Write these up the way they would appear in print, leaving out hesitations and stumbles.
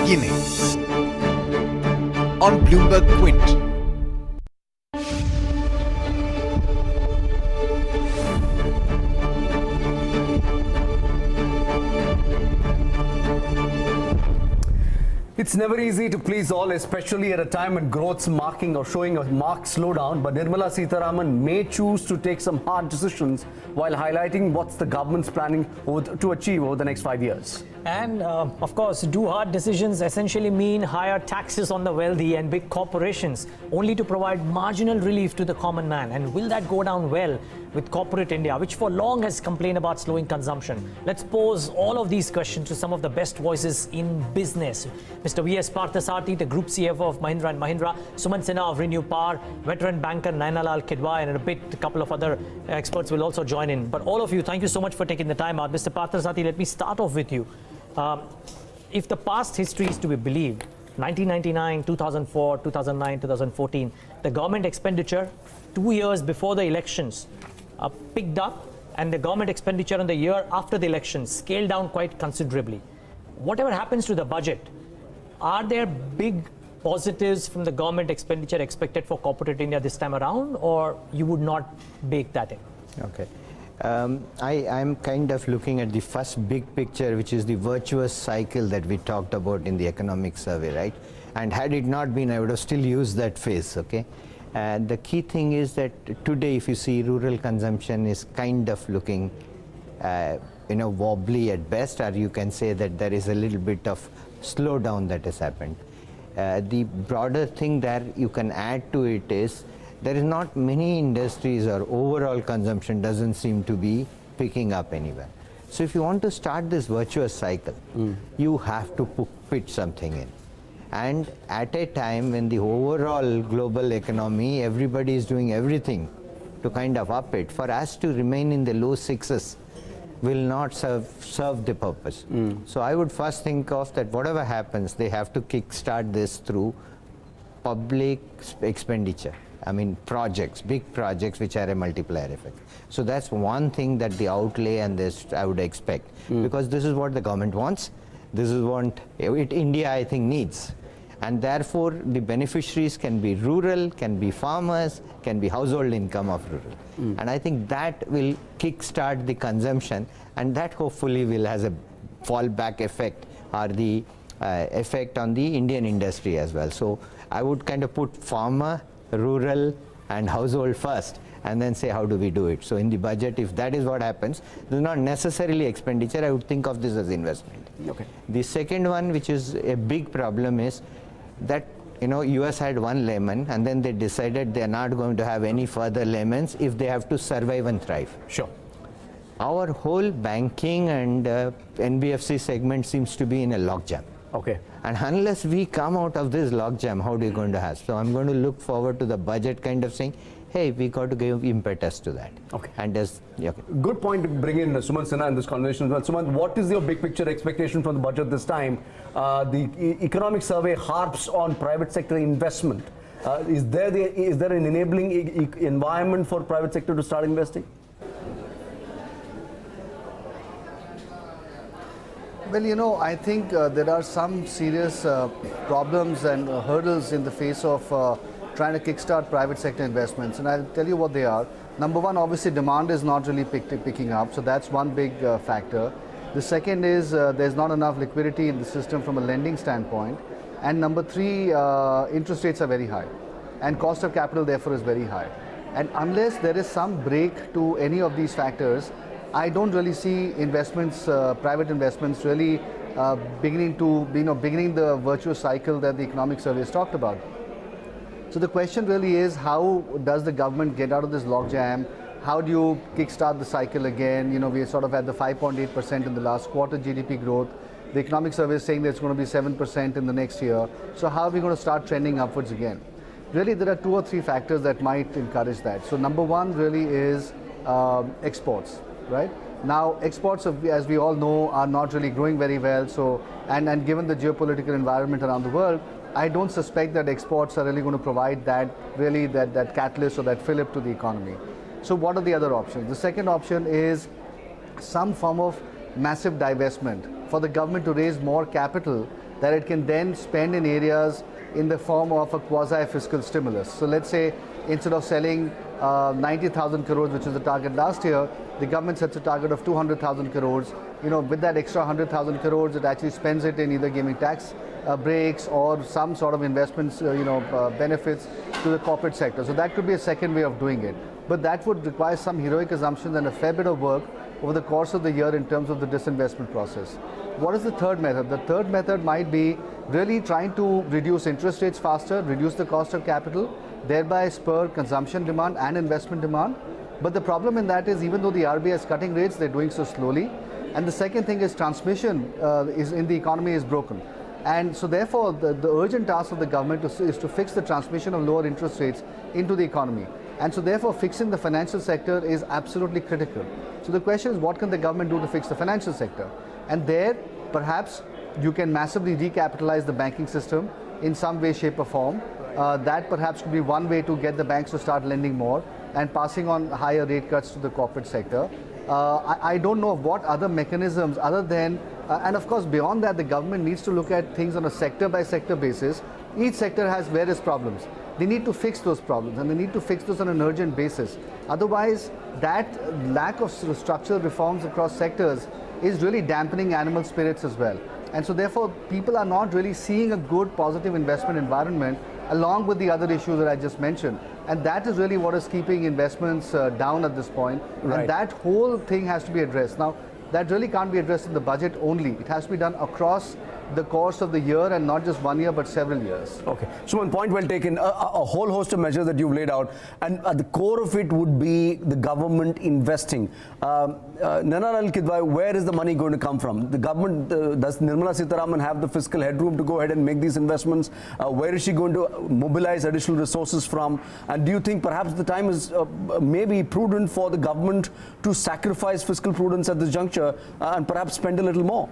beginning on Bloomberg Quint. It's never easy to please all, especially at a time when growth's marking or showing a marked slowdown. But Nirmala Sitharaman may choose to take some hard decisions while highlighting what's the government's planning to achieve over the next 5 years. And of course, do hard decisions essentially mean higher taxes on the wealthy and big corporations, only to provide marginal relief to the common man. And will that go down well with corporate India, which for long has complained about slowing consumption? Let's pose all of these questions to some of the best voices in business. Mr. V.S. Parthasarathy, the Group CFO of Mahindra & Mahindra, Sumant Sinha of Renew Power, veteran banker Naina Lal Kidwai, and in a bit, a couple of other experts will also join in. But all of you, thank you so much for taking the time out. Mr. Parthasarathy, let me start off with you. If the past history is to be believed, 1999, 2004, 2009, 2014, the government expenditure 2 years before the elections picked up, and the government expenditure in the year after the elections scaled down quite considerably. Whatever happens to the budget, are there big positives from the government expenditure expected for corporate India this time around, or you would not bake that in? Okay. I'm kind of looking at the first big picture, which is the virtuous cycle that we talked about in the economic survey, right? And had it not been, I would have still used that phrase, okay? And the key thing is that today, if you see, rural consumption is kind of looking, wobbly at best, or you can say that there is a little bit of slowdown that has happened. The broader thing that you can add to it is there is not many industries, or overall consumption doesn't seem to be picking up anywhere. So if you want to start this virtuous cycle, you have to put something in. And at a time when the overall global economy, everybody is doing everything to kind of up it, for us to remain in the low sixes will not serve the purpose. So I would first think of that whatever happens, they have to kickstart this through public expenditure. I mean, projects, big projects which are a multiplier effect. So that's one thing that the outlay and this I would expect, because this is what the government wants. This is what India, I think, needs. And therefore, the beneficiaries can be rural, can be farmers, can be household income of rural. And I think that will kickstart the consumption, and that hopefully will has a fallback effect, or the effect on the Indian industry as well. So I would kind of put farmer, rural and household first, and then say how do we do it. So in the budget, if that is what happens, this is not necessarily expenditure. I would think of this as investment. Okay. The second one, which is a big problem, is that US had one lemon, and then they decided they are not going to have any further lemons if they have to survive and thrive. Sure. Our whole banking and NBFC segment seems to be in a logjam. Okay. And unless we come out of this logjam, how are we going to have? So I'm going to look forward to the budget kind of saying, hey, we got to give impetus to that. Okay. And okay. Good point to bring in Sumant Sinha in this conversation as well. Sumant, what is your big picture expectation from the budget this time? The economic survey harps on private sector investment. Is there an enabling environment for private sector to start investing? Well, I think there are some serious problems and hurdles in the face of trying to kickstart private sector investments, and I'll tell you what they are. Number one, obviously demand is not really picking up, so that's one big factor. The second is there's not enough liquidity in the system from a lending standpoint. And number three, interest rates are very high, and cost of capital therefore is very high. And unless there is some break to any of these factors, I don't really see investments, private investments, really beginning the virtuous cycle that the economic survey has talked about. So the question really is, how does the government get out of this logjam? How do you kickstart the cycle again? We sort of at the 5.8% in the last quarter GDP growth. The economic survey is saying that it's going to be 7% in the next year. So how are we going to start trending upwards again? Really, there are 2 or 3 factors that might encourage that. So number one really is exports. Right? Now, exports, as we all know, are not really growing very well. So, and given the geopolitical environment around the world, I don't suspect that exports are really going to provide that catalyst or that fillip to the economy. So what are the other options? The second option is some form of massive divestment for the government to raise more capital that it can then spend in areas in the form of a quasi-fiscal stimulus. So let's say instead of selling 90,000 crores, which was the target last year, the government sets a target of 200,000 crores. With that extra 100,000 crores, it actually spends it in either giving tax breaks or some sort of investments, benefits to the corporate sector. So that could be a second way of doing it. But that would require some heroic assumptions and a fair bit of work over the course of the year in terms of the disinvestment process. What is the third method? The third method might be really trying to reduce interest rates faster, reduce the cost of capital, thereby spur consumption demand and investment demand. But the problem in that is even though the RBI is cutting rates, they're doing so slowly. And the second thing is transmission is in the economy is broken. And so therefore, the urgent task of the government is to fix the transmission of lower interest rates into the economy. And so therefore, fixing the financial sector is absolutely critical. So the question is, what can the government do to fix the financial sector? And there, perhaps, you can massively recapitalize the banking system in some way, shape or form. That perhaps could be one way to get the banks to start lending more and passing on higher rate cuts to the corporate sector. I don't know of what other mechanisms other than, and of course beyond that, the government needs to look at things on a sector by sector basis. Each sector has various problems. They need to fix those problems and they need to fix those on an urgent basis. Otherwise, that lack of structural reforms across sectors is really dampening animal spirits as well. And so therefore, people are not really seeing a good positive investment environment along with the other issues that I just mentioned. And that is really what is keeping investments down at this point. Right. And that whole thing has to be addressed. Now, that really can't be addressed in the budget only. It has to be done across the course of the year and not just 1 year but several years. Okay, Sumant, point well taken. A whole host of measures that you've laid out, and at the core of it would be the government investing. Naina Lal Kidwai, where is the money going to come from? The government, does Nirmala Sitharaman have the fiscal headroom to go ahead and make these investments? Where is she going to mobilize additional resources from? And do you think perhaps the time is maybe prudent for the government to sacrifice fiscal prudence at this juncture and perhaps spend a little more?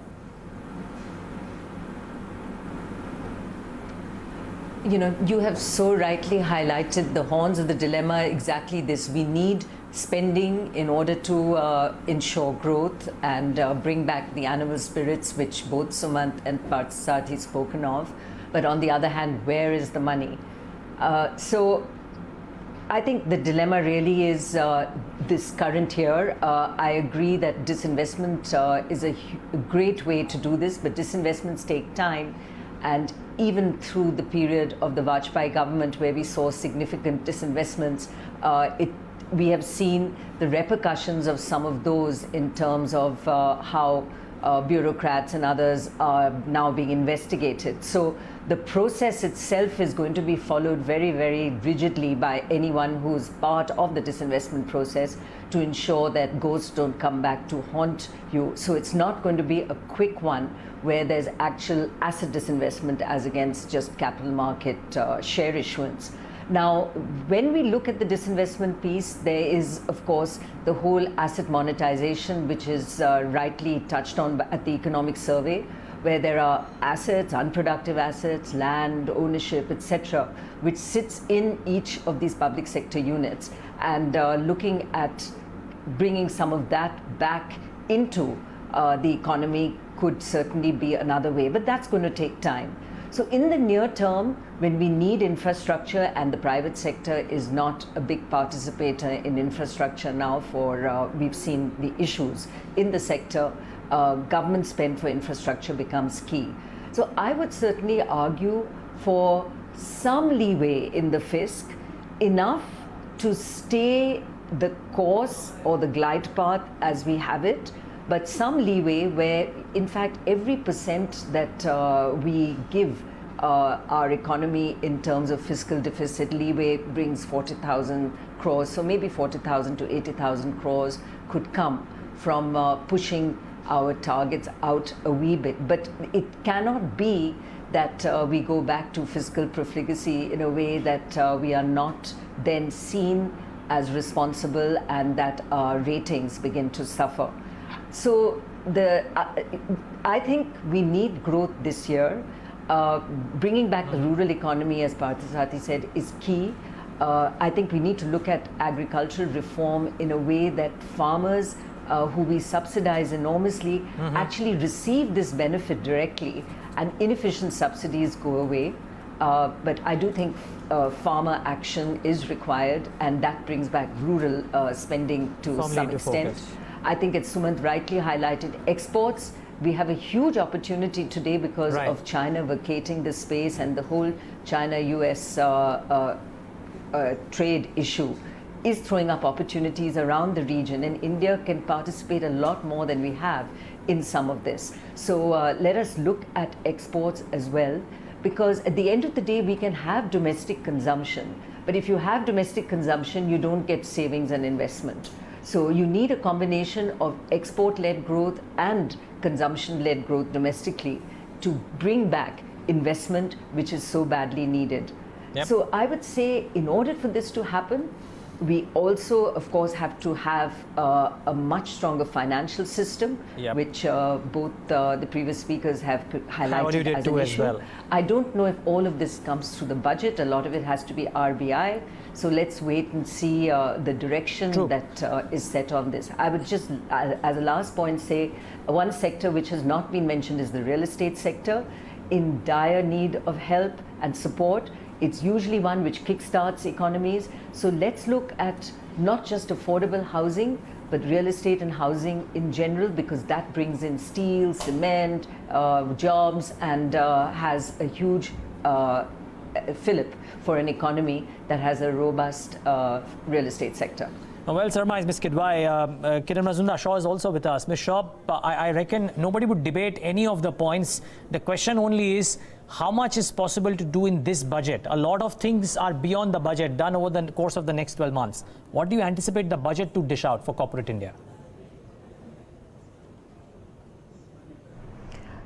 You have so rightly highlighted the horns of the dilemma, exactly this. We need spending in order to ensure growth and bring back the animal spirits, which both Sumant and Parthasarathy spoken of. But on the other hand, where is the money? So I think the dilemma really is this current year. I agree that disinvestment is a great way to do this, but disinvestments take time. And even through the period of the Vajpayee government, where we saw significant disinvestments, we have seen the repercussions of some of those in terms of how bureaucrats and others are now being investigated. So the process itself is going to be followed very, very rigidly by anyone who's part of the disinvestment process to ensure that ghosts don't come back to haunt you. So it's not going to be a quick one where there's actual asset disinvestment as against just capital market share issuance. Now, when we look at the disinvestment piece, there is, of course, the whole asset monetization, which is rightly touched on at the economic survey, where there are assets, unproductive assets, land, ownership, etc., which sits in each of these public sector units, and looking at bringing some of that back into the economy could certainly be another way, but that's going to take time. So in the near term, when we need infrastructure, and the private sector is not a big participator in infrastructure now we've seen the issues in the sector, government spend for infrastructure becomes key. So I would certainly argue for some leeway in the fisc, enough to stay the course or the glide path as we have it, but some leeway where, in fact, every percent that we give our economy in terms of fiscal deficit leeway brings 40,000 crores. So maybe 40,000 to 80,000 crores could come from pushing our targets out a wee bit. But it cannot be that we go back to fiscal profligacy in a way that we are not then seen as responsible and that our ratings begin to suffer. So I think we need growth this year. Bringing back the rural economy, as Parthasarathy said, is key. I think we need to look at agricultural reform in a way that farmers who we subsidize enormously actually receive this benefit directly, and inefficient subsidies go away. But I do think farmer action is required, and that brings back rural spending to Firmly some into extent. focus. I think, as Sumant rightly highlighted, exports, we have a huge opportunity today because Right. of China vacating the space and the whole China-US trade issue is throwing up opportunities around the region, and India can participate a lot more than we have in some of this. So let us look at exports as well, because at the end of the day we can have domestic consumption, but if you have domestic consumption you don't get savings and investment. So you need a combination of export-led growth and consumption-led growth domestically to bring back investment, which is so badly needed. Yep. So I would say, in order for this to happen, we also, of course, have to have a much stronger financial system, Yep. which both the previous speakers have highlighted alluded as to an as issue. well. I don't know if all of this comes through the budget. A lot of it has to be RBI. So let's wait and see the direction True. that is set on this. I would just, as a last point, say one sector which has not been mentioned is the real estate sector, in dire need of help and support. It's usually one which kickstarts economies. So let's look at not just affordable housing, but real estate and housing in general, because that brings in steel, cement, jobs, and has a huge fillip for an economy that has a robust real estate sector. Well surmised, Ms. Kidwai. Kiran Mazumdar Shaw is also with us. Ms. Shaw, I reckon nobody would debate any of the points. The question only is, how much is possible to do in this budget? A lot of things are beyond the budget, done over the course of the next 12 months. What do you anticipate the budget to dish out for corporate India?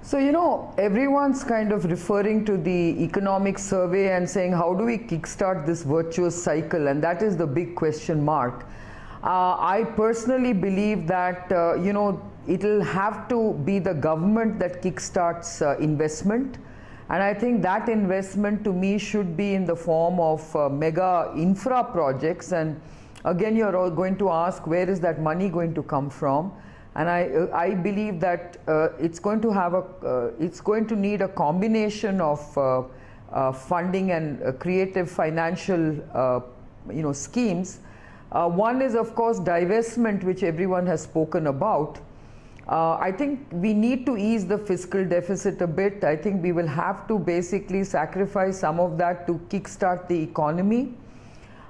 So, you know, everyone's kind of referring to the economic survey and saying, how do we kickstart this virtuous cycle? And that is the big question mark. I personally believe that, you know, it'll have to be the government that kickstarts investment. And I think that investment to me should be in the form of mega infra projects. And again, you're all going to ask, where is that money going to come from? And I believe that it's going to need a combination of funding and creative financial schemes. One is, of course, divestment, which everyone has spoken about. I think we need to ease the fiscal deficit a bit. I think we will have to basically sacrifice some of that to kickstart the economy.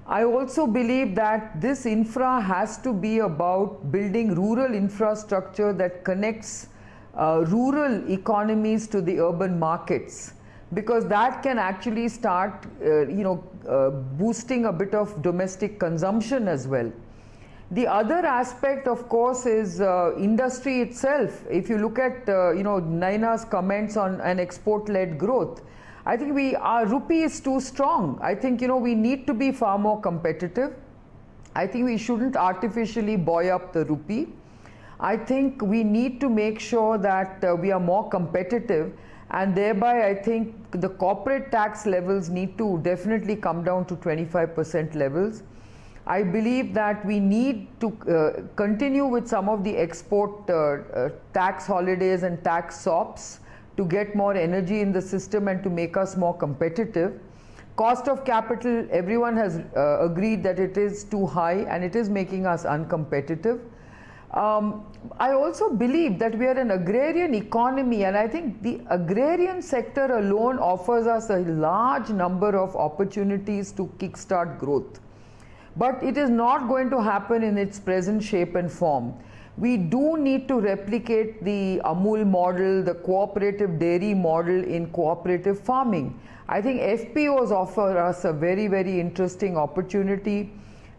I also believe that this infra has to be about building rural infrastructure that connects rural economies to the urban markets, because that can actually start boosting a bit of domestic consumption as well. The other aspect, of course, is industry itself. If you look at Naina's comments on an export-led growth, I think our rupee is too strong. I think we need to be far more competitive. I think we shouldn't artificially buoy up the rupee. I think we need to make sure that we are more competitive, and thereby I think the corporate tax levels need to definitely come down to 25% levels. I believe that we need to continue with some of the export tax holidays and tax SOPs to get more energy in the system and to make us more competitive. Cost of capital, everyone has agreed that it is too high and it is making us uncompetitive. I also believe that we are an agrarian economy, and I think the agrarian sector alone offers us a large number of opportunities to kickstart growth. But it is not going to happen in its present shape and form. We do need to replicate the Amul model, the cooperative dairy model in cooperative farming. I think FPOs offer us a very, very interesting opportunity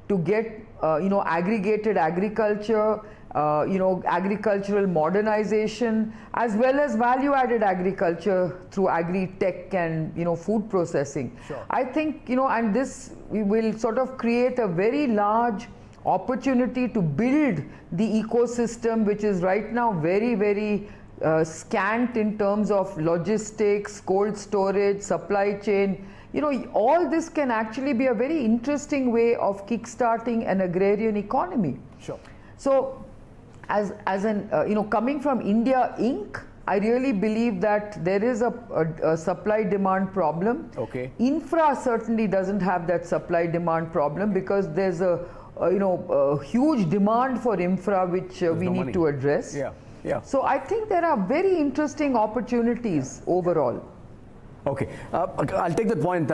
to get aggregated agriculture, agricultural modernization, as well as value-added agriculture through agri-tech and food processing. Sure. I think and this we will sort of create a very large opportunity to build the ecosystem, which is right now very, very scant in terms of logistics, cold storage, supply chain. All this can actually be a very interesting way of kickstarting an agrarian economy. Sure. So, as coming from India Inc., I really believe that there is a supply-demand problem. Okay. Infra certainly doesn't have that supply-demand problem because there's a huge demand for infra which we need to address. Yeah, yeah. So I think there are very interesting opportunities overall. Okay, I'll take that point,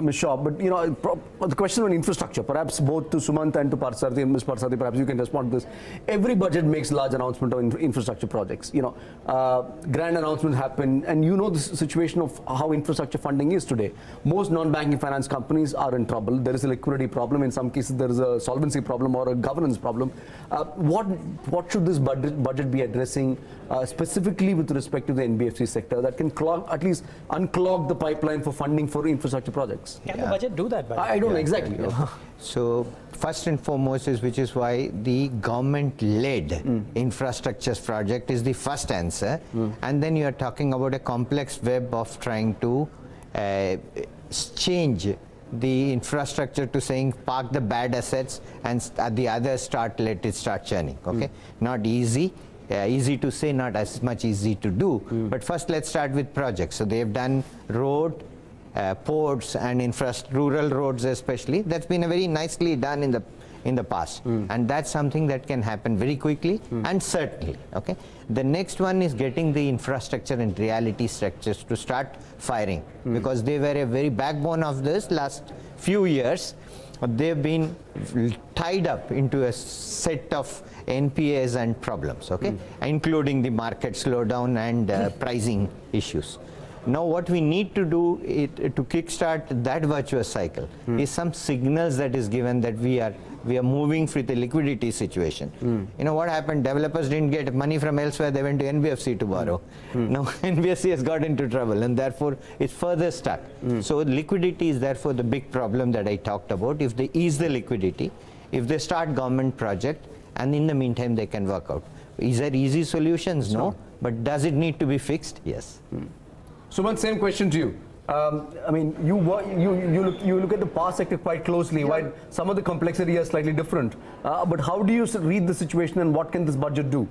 Ms. Shaw. But the question on infrastructure, perhaps both to Sumant and to Parthasarathy, and Ms. Parthasarathy, perhaps you can respond to this. Every budget makes large announcement of infrastructure projects. Grand announcements happen, and the situation of how infrastructure funding is today. Most non-banking finance companies are in trouble. There is a liquidity problem. In some cases, there is a solvency problem or a governance problem. What should this budget be addressing specifically with respect to the NBFC sector that can at least unclog the pipeline for funding for infrastructure projects? Can the budget do that? I don't know exactly. So first and foremost which is why the government-led infrastructure project is the first answer. And then you are talking about a complex web of trying to change the infrastructure to saying park the bad assets and at the other let it start churning. Okay, not easy. Easy to say, not as much easy to do. But first, let's start with projects. So they have done road, ports, and rural roads especially. That's been very nicely done in the past, and that's something that can happen very quickly and certainly. Okay. The next one is getting the infrastructure and reality structures to start firing because they were a very backbone of this last few years. They've been tied up into a set of NPAs and problems, okay, including the market slowdown and pricing issues. Now what we need to do to kickstart that virtuous cycle is some signals that is given that we are moving through the liquidity situation. What happened? Developers didn't get money from elsewhere, they went to NBFC to borrow. Now NBFC has got into trouble and therefore it's further stuck. So liquidity is therefore the big problem that I talked about. If they ease the liquidity, if they start government project, and in the meantime they can work out. Is there easy solutions? No. But does it need to be fixed? Yes. Sumant, same question to you. I mean, you look at the power sector quite closely, while some of the complexity is slightly different. But how do you read the situation and what can this budget do?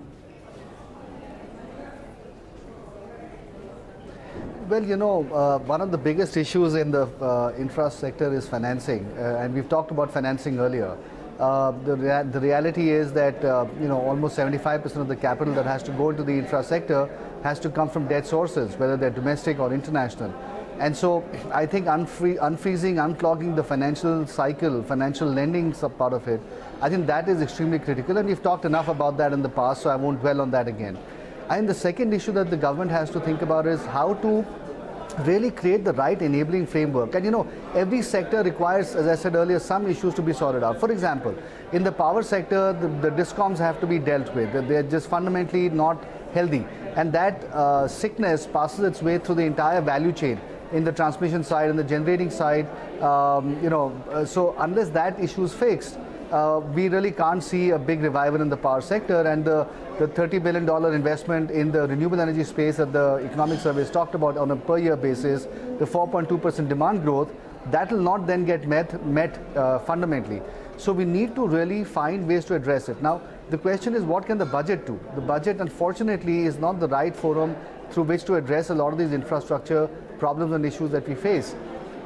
Well, one of the biggest issues in the infra sector is financing, and we've talked about financing earlier. The reality is that almost 75% of the capital that has to go into the infra sector has to come from debt sources, whether they're domestic or international. And so I think unfreezing, unclogging the financial cycle, financial lending part of it, I think that is extremely critical, and we've talked enough about that in the past, so I won't dwell on that again. And the second issue that the government has to think about is how to really create the right enabling framework. And every sector requires, as I said earlier, some issues to be sorted out. For example, in the power sector, the discoms have to be dealt with. They're just fundamentally not healthy. And that sickness passes its way through the entire value chain in the transmission side and the generating side. So unless that issue is fixed, we really can't see a big revival in the power sector, and the $30 billion investment in the renewable energy space that the economic surveys talked about on a per year basis, the 4.2% demand growth, that will not then get met fundamentally. So we need to really find ways to address it. Now, the question is, what can the budget do? The budget, unfortunately, is not the right forum through which to address a lot of these infrastructure problems and issues that we face.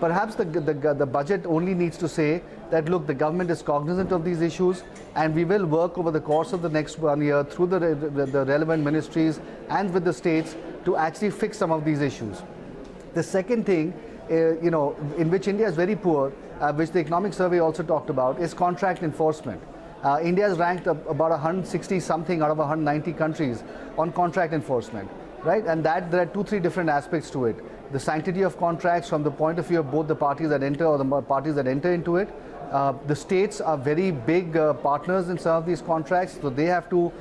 Perhaps the budget only needs to say that, look, the government is cognizant of these issues, and we will work over the course of the next 1 year through the relevant ministries and with the states to actually fix some of these issues. The second thing, in which India is very poor, which the economic survey also talked about, is contract enforcement. India is ranked about 160 something out of 190 countries on contract enforcement, right? And that there are 2-3 different aspects to it. The sanctity of contracts from the point of view of both the parties that enter or the parties that enter into it. The states are very big partners in some of these contracts, so they have to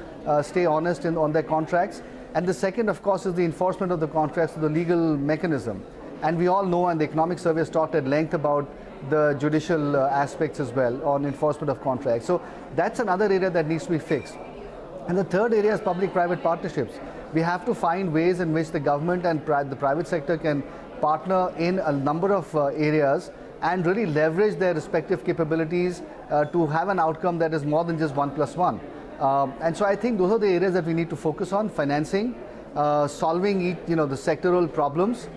stay honest on their contracts. And the second, of course, is the enforcement of the contracts, the legal mechanism. And we all know, and the economic survey has talked at length about the judicial aspects as well on enforcement of contracts. So that's another area that needs to be fixed. And the third area is public-private partnerships. We have to find ways in which the government and the private sector can partner in a number of areas and really leverage their respective capabilities to have an outcome that is more than just 1+1. And so I think those are the areas that we need to focus on: financing, solving the sectoral problems,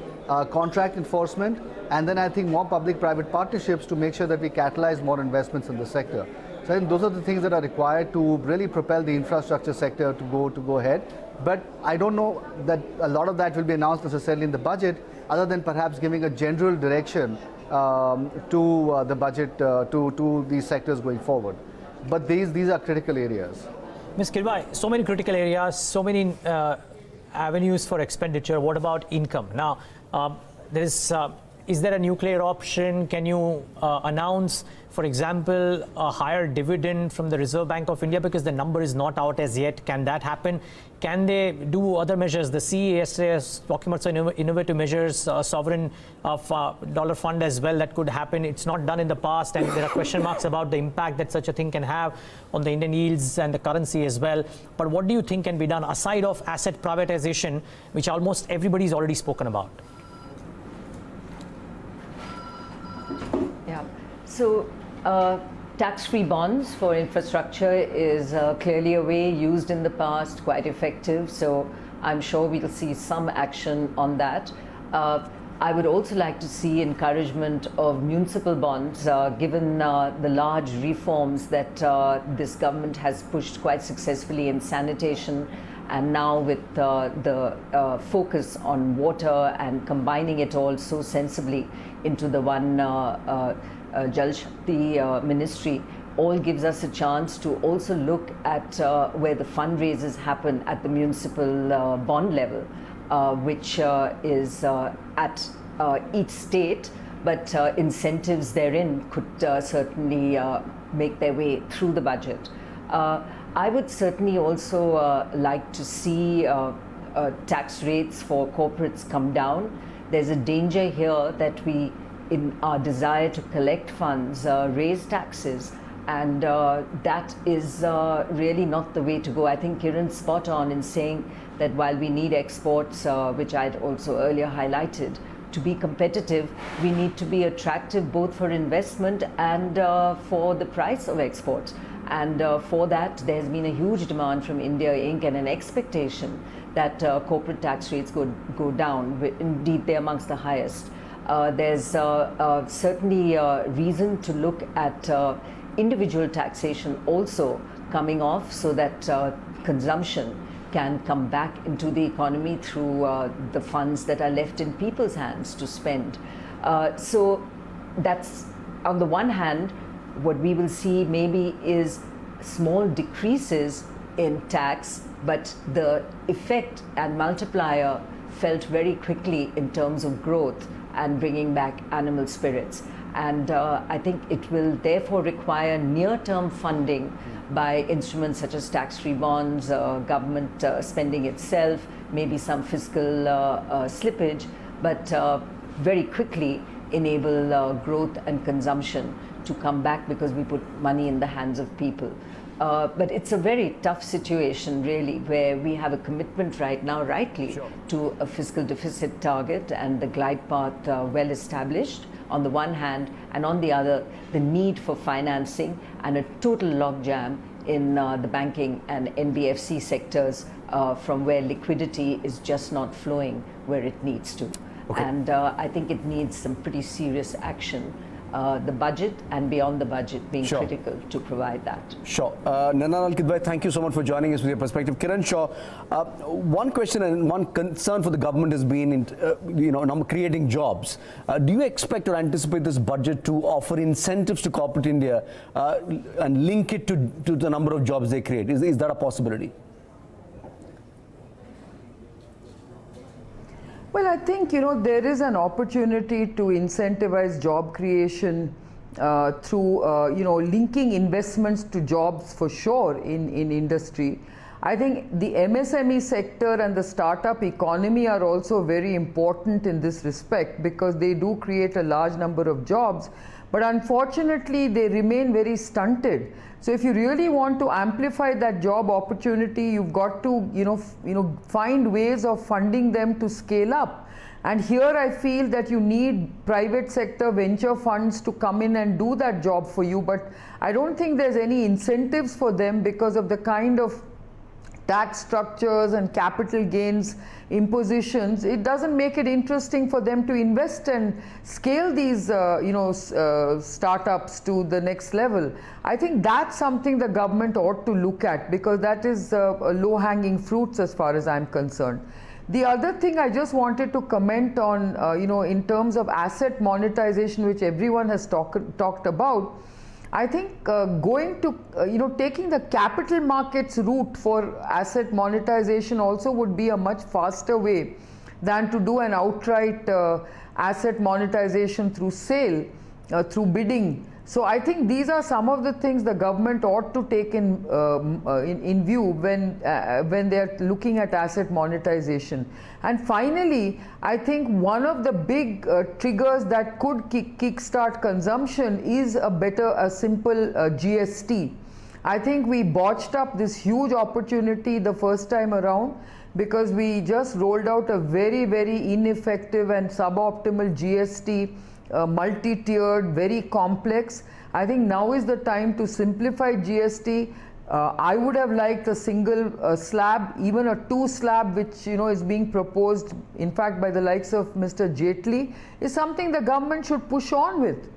contract enforcement, and then I think more public-private partnerships to make sure that we catalyze more investments in the sector. So I think those are the things that are required to really propel the infrastructure sector to go ahead. But I don't know that a lot of that will be announced necessarily in the budget, other than perhaps giving a general direction to the budget, to these sectors going forward. But these are critical areas. Ms. Kidwai, so many critical areas, so many avenues for expenditure. What about income? Now, is there a nuclear option? Can you announce, for example, a higher dividend from the Reserve Bank of India, because the number is not out as yet? Can that happen? Can they do other measures? The CES talking about some innovative measures, sovereign dollar fund as well, that could happen. It's not done in the past, and there are question marks about the impact that such a thing can have on the Indian yields and the currency as well. But what do you think can be done aside of asset privatization, which almost everybody's already spoken about? Yeah. So tax-free bonds for infrastructure is clearly a way used in the past, quite effective. So I'm sure we'll see some action on that. I would also like to see encouragement of municipal bonds, given the large reforms that this government has pushed quite successfully in sanitation, and now with the focus on water and combining it all so sensibly into the one Jal Shakti ministry, all gives us a chance to also look at where the fundraisers happen at the municipal bond level, which is at each state, but incentives therein could certainly make their way through the budget. I would certainly also like to see tax rates for corporates come down. There's a danger here that we, in our desire to collect funds, raise taxes, and that is really not the way to go. I think Kiran's spot on in saying that while we need exports, which I'd also earlier highlighted, to be competitive, we need to be attractive both for investment and for the price of exports. And for that, there's been a huge demand from India Inc. and an expectation that corporate tax rates go down. Indeed, they're amongst the highest. There's certainly reason to look at individual taxation also coming off, so that consumption can come back into the economy through the funds that are left in people's hands to spend. So that's, on the one hand, what we will see maybe is small decreases in tax, but the effect and multiplier felt very quickly in terms of growth and bringing back animal spirits. And I think it will therefore require near-term funding by instruments such as tax-free bonds, government spending itself, maybe some fiscal slippage, but very quickly enable growth and consumption to come back, because we put money in the hands of people. But it's a very tough situation, really, where we have a commitment right now, rightly, to a fiscal deficit target and the glide path well established on the one hand, and on the other, the need for financing and a total logjam in the banking and NBFC sectors, from where liquidity is just not flowing where it needs to. Okay. And I think it needs some pretty serious action. The budget and beyond the budget being critical to provide that. Sure. Naina Lal Kidwai, thank you so much for joining us with your perspective. Kiran Shaw, one question and one concern for the government has been in, creating jobs. Do you expect or anticipate this budget to offer incentives to corporate India and link it to the number of jobs they create? Is that a possibility? Well, I think, there is an opportunity to incentivize job creation through, linking investments to jobs for sure in industry. I think the MSME sector and the startup economy are also very important in this respect, because they do create a large number of jobs, but unfortunately they remain very stunted. So if you really want to amplify that job opportunity, you've got to find ways of funding them to scale up. And here I feel that you need private sector venture funds to come in and do that job for you, but I don't think there's any incentives for them because of the kind of tax structures and capital gains impositions, it doesn't make it interesting for them to invest and scale these startups to the next level. I think that's something the government ought to look at, because that is low-hanging fruits as far as I'm concerned. The other thing I just wanted to comment on, in terms of asset monetization, which everyone has talked about, I think taking the capital markets route for asset monetization also would be a much faster way than to do an outright asset monetization through sale, through bidding. So I think these are some of the things the government ought to take in view when they are looking at asset monetization. And finally, I think one of the big triggers that could kickstart consumption is a simple GST. I think we botched up this huge opportunity the first time around because we just rolled out a very, very ineffective and suboptimal GST. Multi-tiered, very complex. I think now is the time to simplify GST. I would have liked a single slab, even a 2 slab, which is being proposed, in fact, by the likes of Mr. Jaitley, is something the government should push on with.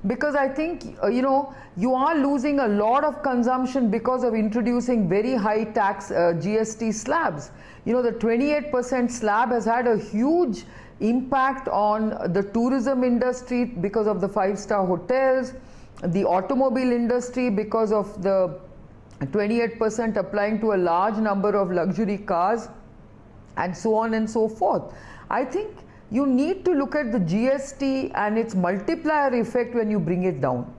Because I think you are losing a lot of consumption because of introducing very high tax GST slabs. The 28% slab has had a huge impact on the tourism industry because of the 5-star hotels, the automobile industry because of the 28% applying to a large number of luxury cars, and so on and so forth. I think you need to look at the GST and its multiplier effect when you bring it down.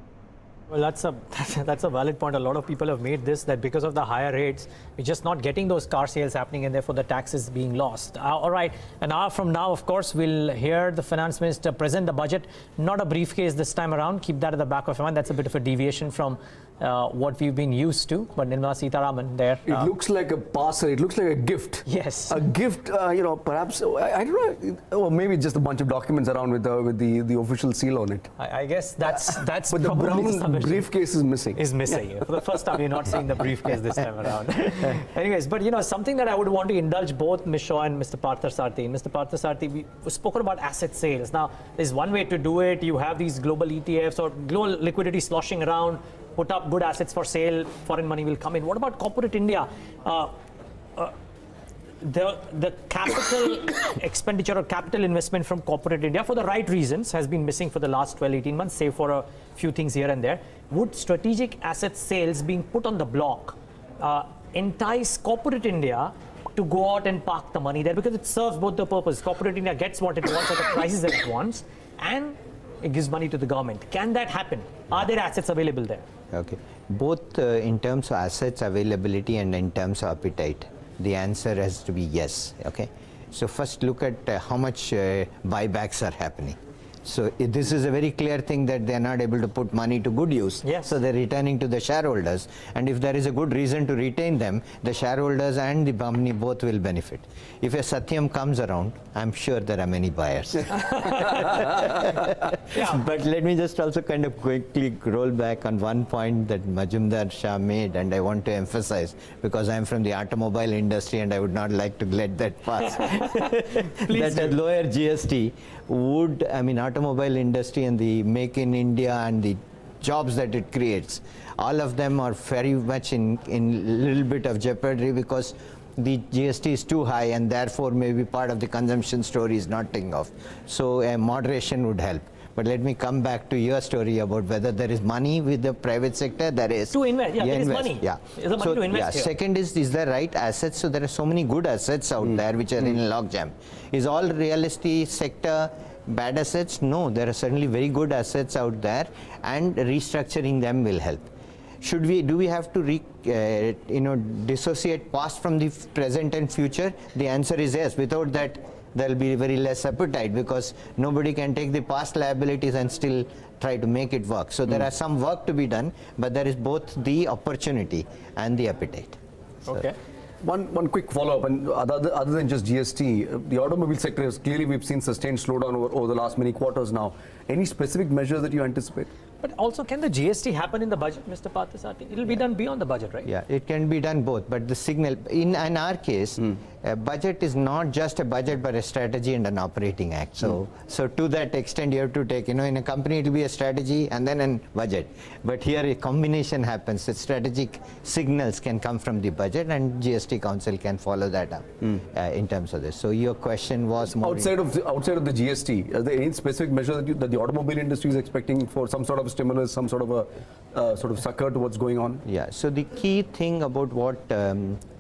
Well, that's a valid point. A lot of people have made this, that because of the higher rates, we're just not getting those car sales happening, and therefore the tax is being lost. All right, an hour from now, of course, we'll hear the Finance Minister present the budget. Not a briefcase this time around. Keep that at the back of your mind. That's a bit of a deviation from what we've been used to. But Nirmala Sitharaman there. It looks like a parcel. It looks like a gift. Yes. A gift, perhaps, I don't know, or maybe just a bunch of documents around with the official seal on it. I guess that's but the brown briefcase is missing. For the first time, you're not seeing the briefcase this time around. Anyways, but something that I would want to indulge both Ms. Shaw and Mr. Parthasarathy. Mr. Parthasarathy, we spoken about asset sales. Now, there's one way to do it. You have these global ETFs or global liquidity sloshing around. Put up good assets for sale, foreign money will come in. What about corporate India? The capital expenditure or capital investment from corporate India, for the right reasons, has been missing for the last 12-18 months, save for a few things here and there. Would strategic asset sales being put on the block entice corporate India to go out and park the money there? Because it serves both the purpose. Corporate India gets what it wants at the prices that it wants, and it gives money to the government. Can that happen? Are there assets available there? Okay. Both in terms of assets availability and in terms of appetite, the answer has to be yes. Okay. So first look at how much buybacks are happening. So this is a very clear thing that they are not able to put money to good use. Yes. So they're returning to the shareholders. And if there is a good reason to retain them, the shareholders and the company both will benefit. If a Satyam comes around, I'm sure there are many buyers. But let me just also kind of quickly roll back on one point that Majumdar Shah made, and I want to emphasize, because I'm from the automobile industry and I would not like to let that pass. That a lower GST would, automobile industry and the Make in India and the jobs that it creates, all of them are very much in little bit of jeopardy because the GST is too high, and therefore maybe part of the consumption story is not taking off. So a moderation would help. But let me come back to your story about whether there is money with the private sector. There is. To invest, there is money. Yeah. Is the money to invest here? Second is there right assets? So there are so many good assets out there which are in logjam. Is all real estate sector bad assets? No, there are certainly very good assets out there, and restructuring them will help. Do we have to dissociate past from the present and future? The answer is yes. Without that, there will be very less appetite, because nobody can take the past liabilities and still try to make it work. So there are some work to be done, but there is both the opportunity and the appetite. Okay. One quick follow-up, and other than just GST, the automobile sector is clearly, we've seen sustained slowdown over the last many quarters now. Any specific measures that you anticipate? But also, can the GST happen in the budget, Mr. Parthasarathy? It will be done beyond the budget, right? Yeah, it can be done both. But the signal, in our case, a budget is not just a budget, but a strategy and an operating act. So to that extent, you have to take, in a company, it will be a strategy and then a budget. But here, a combination happens. The strategic signals can come from the budget, and GST Council can follow that up in terms of this. So your question was more outside of the GST. Are there any specific measures that the automobile industry is expecting for some sort of stimulus, some sort of a succor to what's going on? Yeah. So the key thing about what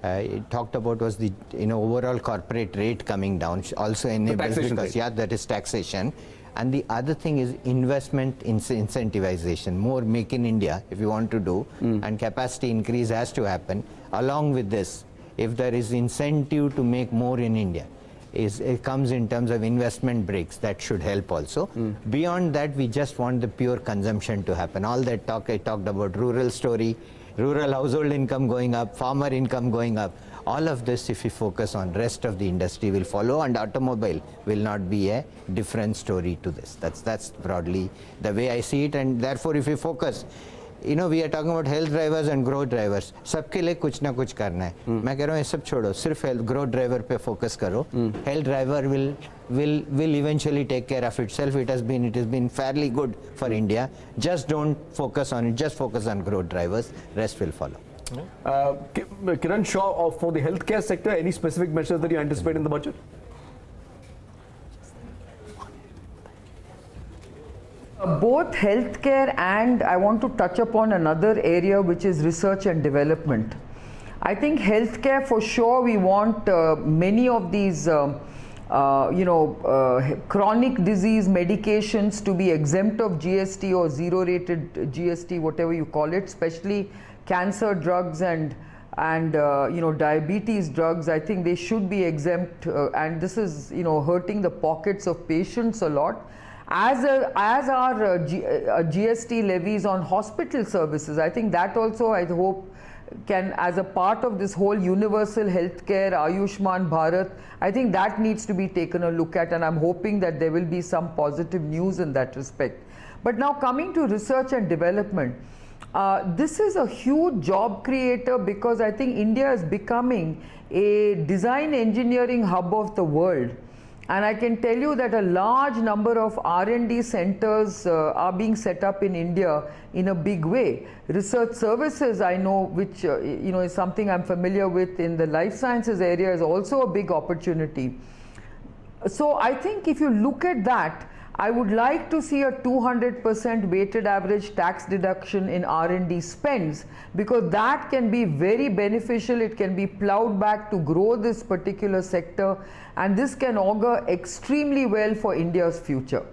I talked about was the overall corporate rate coming down. Also enables, because that is taxation. And the other thing is investment incentivization, more make in India if you want to do, and capacity increase has to happen. Along with this, if there is incentive to make more in India, it comes in terms of investment breaks, that should help also. Beyond that, we just want the pure consumption to happen. All that talk I talked about, rural story, rural household income going up, farmer income going up. All of this, if we focus on, rest of the industry will follow, and automobile will not be a different story to this. That's broadly the way I see it, and therefore if we focus, we are talking about health drivers and growth drivers. सबके लिए कुछ ना कुछ करना है. मैं कह रहा हूँ ये सब छोड़ो, सिर्फ health growth driver पे focus करो. Health driver will eventually take care of itself. It has been fairly good for India. Just don't focus on it. Just focus on growth drivers. Rest will follow. Kiran Shaw, for the healthcare sector, any specific measures that you anticipate in the budget? Both healthcare and I want to touch upon another area, which is research and development. I think healthcare, for sure, we want many of these chronic disease medications to be exempt of GST or zero rated GST, whatever you call it, especially cancer drugs and diabetes drugs. I think they should be exempt, and this is hurting the pockets of patients a lot. As our GST levies on hospital services, I think that also, I hope, can, as a part of this whole universal healthcare, Ayushman Bharat, I think that needs to be taken a look at, and I'm hoping that there will be some positive news in that respect. But now coming to research and development, this is a huge job creator, because I think India is becoming a design engineering hub of the world. And I can tell you that a large number of R&D centers are being set up in India in a big way. Research services, I know, which is something I'm familiar with in the life sciences area, is also a big opportunity. So I think if you look at that, I would like to see a 200% weighted average tax deduction in R&D spends, because that can be very beneficial. It can be plowed back to grow this particular sector, and this can augur extremely well for India's future.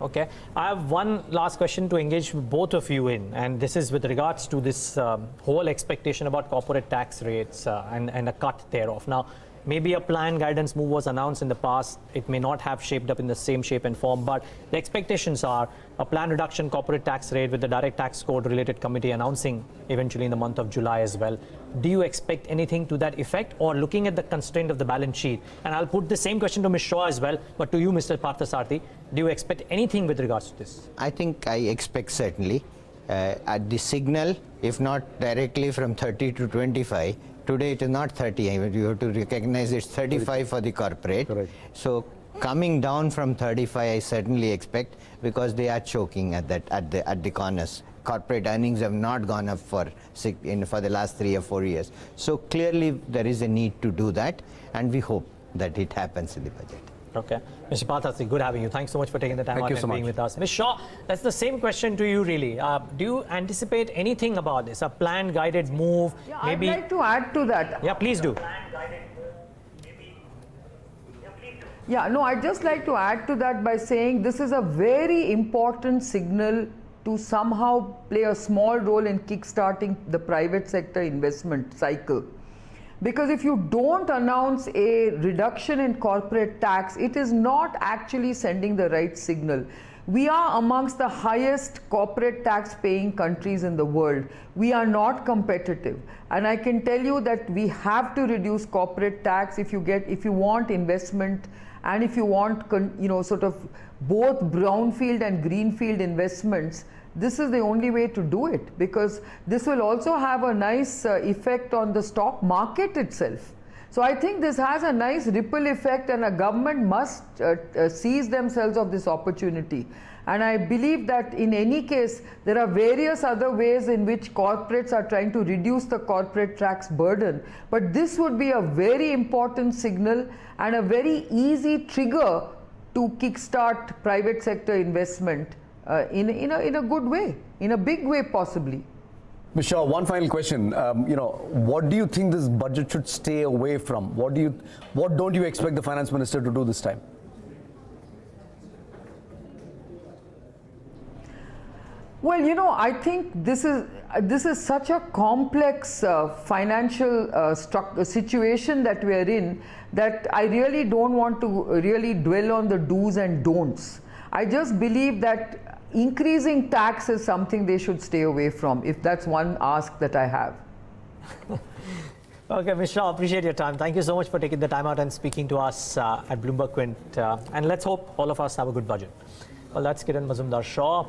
Okay, I have one last question to engage both of you in, and this is with regards to this whole expectation about corporate tax rates and a cut thereof. Now, maybe a planned guidance move was announced in the past. It may not have shaped up in the same shape and form, but the expectations are a planned reduction corporate tax rate with the direct tax code related committee announcing eventually in the month of July as well. Do you expect anything to that effect, or looking at the constraint of the balance sheet? And I'll put the same question to Ms. Shaw as well, but to you, Mr. Parthasarathy, do you expect anything with regards to this? I think I expect certainly at the signal, if not directly from 30 to 25, today it is not 30, you have to recognize it's 35 for the corporate. Correct. So coming down from 35, I certainly expect, because they are choking at the corners. Corporate earnings have not gone up for the last 3 or 4 years. So clearly there is a need to do that, and we hope that it happens in the budget. Okay. Mr. Parthasarathy, good having you. Thanks so much for taking the time out and being with us. Ms. Shaw, that's the same question to you really. Do you anticipate anything about this? A planned guided move? Yeah, maybe... I'd like to add to that. Yeah, please do. Yeah, no, I'd just like to add to that by saying this is a very important signal to somehow play a small role in kickstarting the private sector investment cycle. Because if you don't announce a reduction in corporate tax, it is not actually sending the right signal. We are amongst the highest corporate tax paying countries in the world. We are not competitive. And I can tell you that we have to reduce corporate tax if you want investment, and if you want, sort of both brownfield and greenfield investments. This is the only way to do it, because this will also have a nice effect on the stock market itself. So I think this has a nice ripple effect, and a government must seize themselves of this opportunity. And I believe that in any case, there are various other ways in which corporates are trying to reduce the corporate tax burden. But this would be a very important signal and a very easy trigger to kickstart private sector investment in a good way, in a big way possibly. Ms. Shaw, one final question. What do you think this budget should stay away from? What don't you expect the finance minister to do this time? Well, I think this is such a complex financial situation that we are in, that I really don't want to really dwell on the do's and don'ts. I just believe that increasing tax is something they should stay away from, if that's one ask that I have. Okay, Ms. Shaw, appreciate your time. Thank you so much for taking the time out and speaking to us at Bloomberg Quint. And let's hope all of us have a good budget. Well, that's Kiran Shaw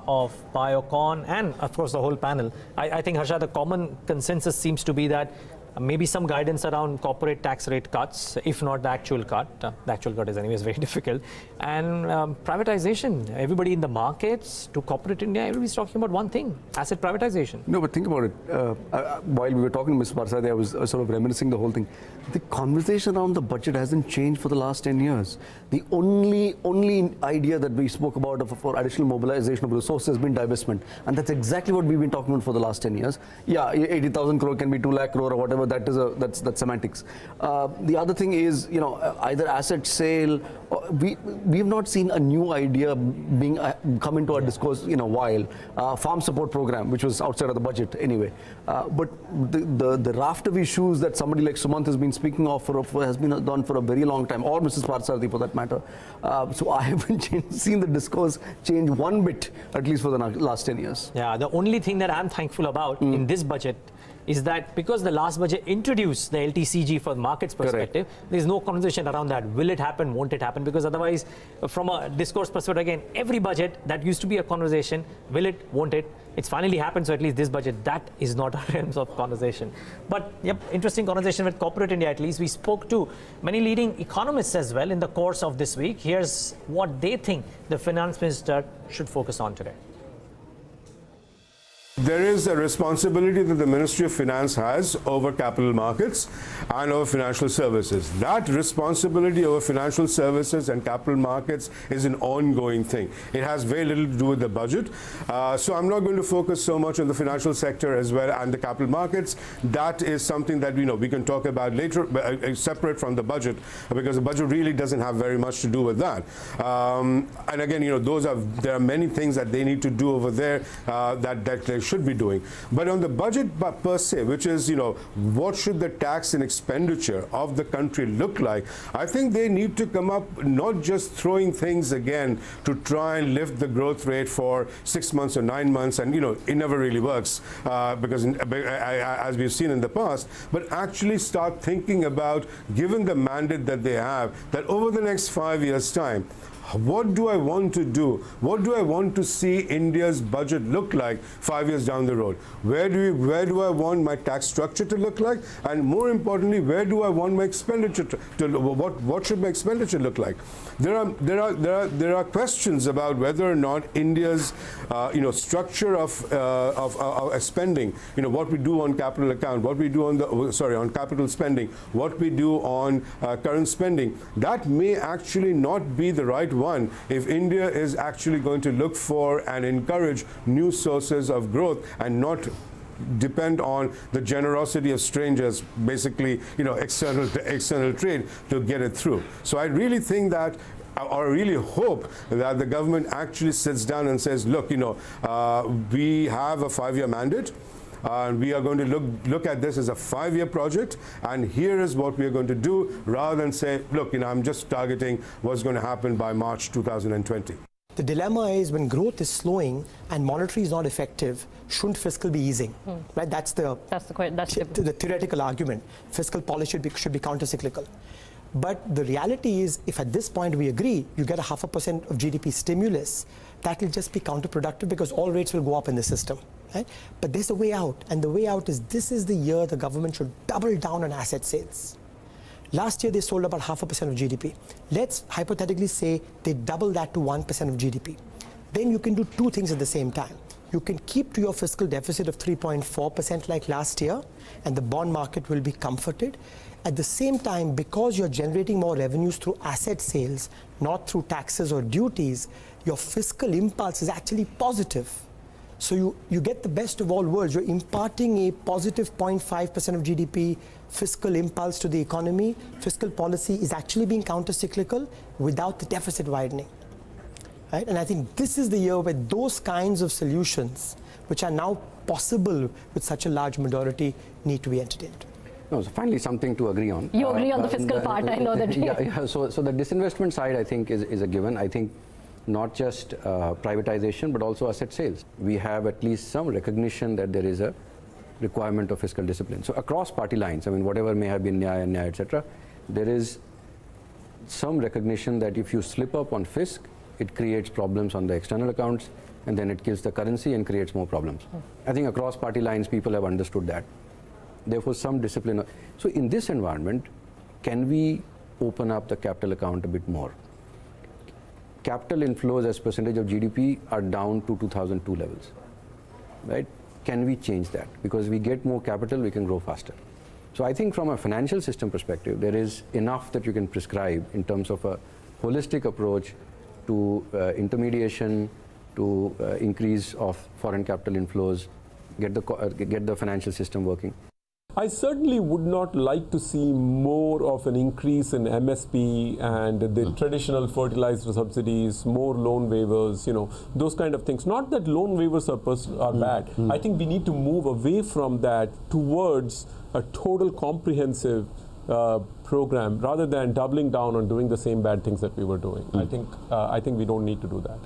of Biocon, and of course the whole panel. I think, Harsha, the common consensus seems to be that maybe some guidance around corporate tax rate cuts, if not the actual cut. The actual cut is anyways very difficult. And privatization. Everybody in the markets to corporate India, everybody's talking about one thing: asset privatization. No, but think about it. While we were talking to Ms. Parthasarathy, I was sort of reminiscing the whole thing. The conversation around the budget hasn't changed for the last 10 years. The only idea that we spoke about for additional mobilization of resources has been divestment. And that's exactly what we've been talking about for the last 10 years. Yeah, 80,000 crore can be 2 lakh crore or whatever. That's semantics. The other thing is, either asset sale. We have not seen a new idea being come into our discourse in a while. Farm support program, which was outside of the budget anyway. But the raft of issues that somebody like Sumant has been speaking of has been done for a very long time, or Mrs. Parthasarathy for that matter. So I haven't seen the discourse change one bit, at least for the last 10 years. Yeah, the only thing that I'm thankful about in this budget is that because the last budget introduced the LTCG for the market's perspective, there's no conversation around that. Will it happen? Won't it happen? Because otherwise, from a discourse perspective, again, every budget, that used to be a conversation. Will it? Won't it? It's finally happened, so at least this budget, that is not a realms of conversation. But, yep, interesting conversation with corporate India, at least. We spoke to many leading economists as well in the course of this week. Here's what they think the finance minister should focus on today. There is a responsibility that the Ministry of Finance has over capital markets and over financial services. That responsibility over financial services and capital markets is an ongoing thing. It has very little to do with the budget. So I'm not going to focus so much on the financial sector as well and the capital markets. That is something that we can talk about later, separate from the budget, because the budget really doesn't have very much to do with that. And again, there are many things that they need to do over there that they should be doing. But on the budget per se, which is, what should the tax and expenditure of the country look like, I think they need to come up not just throwing things again to try and lift the growth rate for 6 months or 9 months, and it never really works because as we've seen in the past, but actually start thinking about, given the mandate that they have, that over the next 5 years' time, what do I want to do? What do I want to see India's budget look like 5 years down the road? Where do I want my tax structure to look like? And more importantly, where do I want my expenditure what should my expenditure look like? There are questions about whether or not India's structure of spending, what we do on capital account, what we do on capital spending, what we do on current spending, that may actually not be the right one if India is actually going to look for and encourage new sources of growth and not depend on the generosity of strangers, basically, external trade to get it through. So I really think that, or I really hope that the government actually sits down and says, look, we have a 5-year mandate. We are going to look at this as a 5-year project, and here is what we are going to do, rather than say, look, I'm just targeting what's going to happen by March 2020. The dilemma is when growth is slowing and monetary is not effective, shouldn't fiscal be easing? Right? That's the theoretical argument. Fiscal policy should be counter-cyclical. But the reality is, if at this point we agree, you get a 0.5% of GDP stimulus, that will just be counterproductive because all rates will go up in the system. Right? But there's a way out, and the way out is this is the year the government should double down on asset sales. Last year they sold about 0.5% of GDP. Let's hypothetically say they double that to 1% of GDP. Then you can do two things at the same time. You can keep to your fiscal deficit of 3.4% like last year, and the bond market will be comforted. At the same time, because you're generating more revenues through asset sales, not through taxes or duties, your fiscal impulse is actually positive. So you get the best of all worlds. You're imparting a positive 0.5% of GDP fiscal impulse to the economy. Fiscal policy is actually being counter-cyclical without the deficit widening. Right? And I think this is the year where those kinds of solutions, which are now possible with such a large majority, need to be entertained. No, so finally something to agree on. You agree on the fiscal part, I know that. Yeah, so the disinvestment side, I think, is a given. I think not just privatization, but also asset sales. We have at least some recognition that there is a requirement of fiscal discipline. So across party lines, I mean, whatever may have been Nyaya, etc., there is some recognition that if you slip up on fisc, it creates problems on the external accounts, and then it kills the currency and creates more problems. I think across party lines, people have understood that. Therefore, some discipline. So in this environment, can we open up the capital account a bit more? Capital inflows as percentage of GDP are down to 2002 levels, right? Can we change that? Because we get more capital, we can grow faster. So I think from a financial system perspective, there is enough that you can prescribe in terms of a holistic approach to intermediation, to increase of foreign capital inflows, get the financial system working. I certainly would not like to see more of an increase in MSP and the traditional fertilizer subsidies, more loan waivers, those kind of things. Not that loan waivers are bad. I think we need to move away from that towards a total comprehensive program rather than doubling down on doing the same bad things that we were doing. I think we don't need to do that.